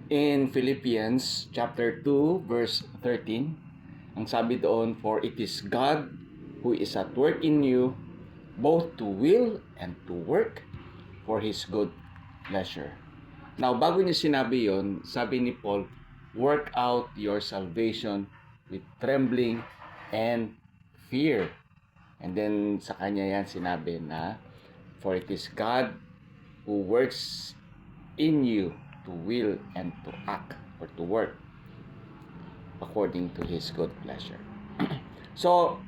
In Philippians chapter 2 verse 13, ang sabi doon, "For it is God who is at work in you, both to will and to work for His good pleasure." Now, bago niya sinabi yon, sabi ni Paul, "Work out your salvation with trembling and fear." And then sa kanya yan sinabi na, "For it is God who works in you to will and to act or to work according to His good pleasure." So,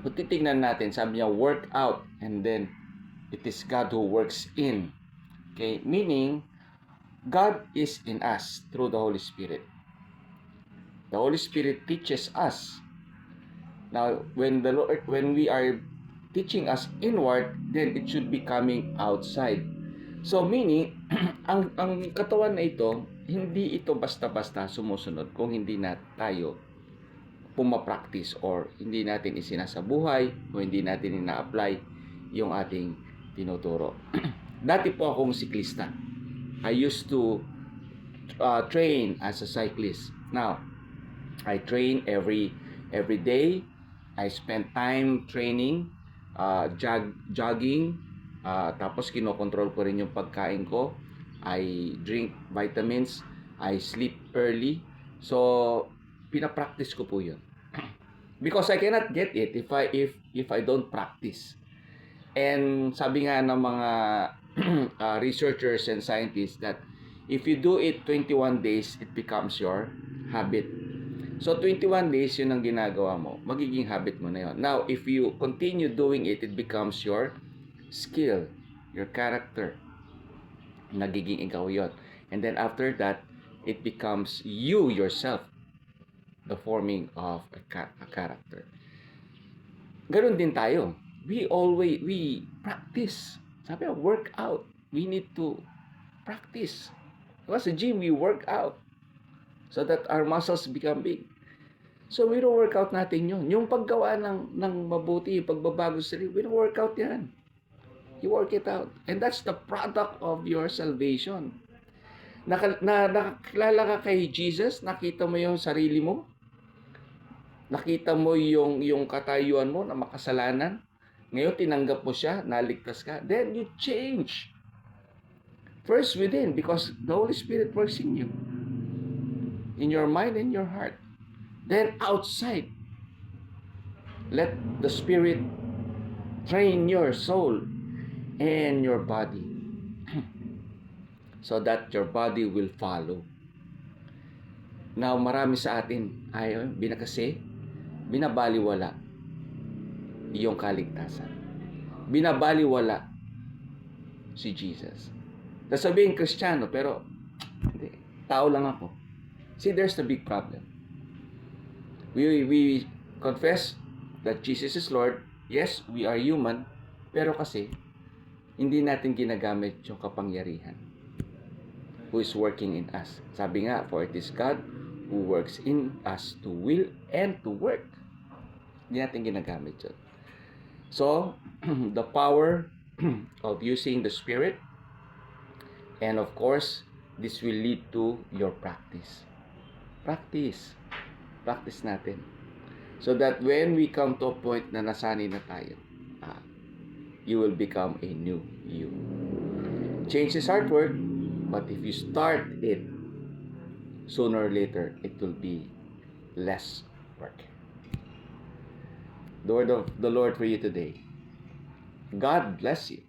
kung titignan natin, sabi niya, work out, and then it is God who works in. Okay? Meaning, God is in us through the Holy Spirit. The Holy Spirit teaches us. Now, when we are teaching us inward, then it should be coming outside. So, meaning, ang katawan na ito, hindi ito basta-basta sumusunod kung hindi na tayo pumapractice or hindi natin isinasabuhay o hindi natin ina-apply yung ating tinuturo. Dati po akong siklista. I used to train as a cyclist. Now, I train every day. I spend time training, jogging, tapos kinokontrol ko rin yung pagkain ko. I drink vitamins, I sleep early. So, pinapractice ko po yun. Because I cannot get it if I don't practice. And sabi nga ng mga researchers and scientists that if you do it 21 days, it becomes your habit. So 21 days yun ang ginagawa mo, magiging habit mo na yun. Now, if you continue doing it, it becomes your skill, your character. Nagiging ikaw yun. And then after that, it becomes you yourself, the forming of a character. Ganon din tayo. We practice. Sabi ko, work out. We need to practice. Diba sa gym, we work out so that our muscles become big. So, we don't work out natin yun. Yung paggawa ng mabuti, pagbabago sa sarili, we don't work out yan. You work it out. And that's the product of your salvation. Nakakilala ka kay Jesus, nakita mo yung sarili mo, nakita mo yung katayuan mo na makasalanan, ngayon tinanggap mo siya, naligtas ka, then you change. First within, because the Holy Spirit works in you, in your mind and your heart. Then outside, let the Spirit train your soul and your body so that your body will follow. Now, marami sa atin ay binabaliwala yung kaligtasan. Binabaliwala si Jesus. Sasabihin Kristiyano, pero hindi, tao lang ako. See, there's the big problem. We confess that Jesus is Lord. Yes, we are human, pero kasi hindi natin ginagamit yung kapangyarihan who is working in us. Sabi nga, for it is God who works in us to will and to work. Hindi natin ginagamit yun. So, the power of using the Spirit, and of course, this will lead to your practice. Practice natin. So that when we come to a point na nasanay na tayo, you will become a new you. Change is hard work, but if you start it, sooner or later, it will be less work. The word of the Lord for you today. God bless you.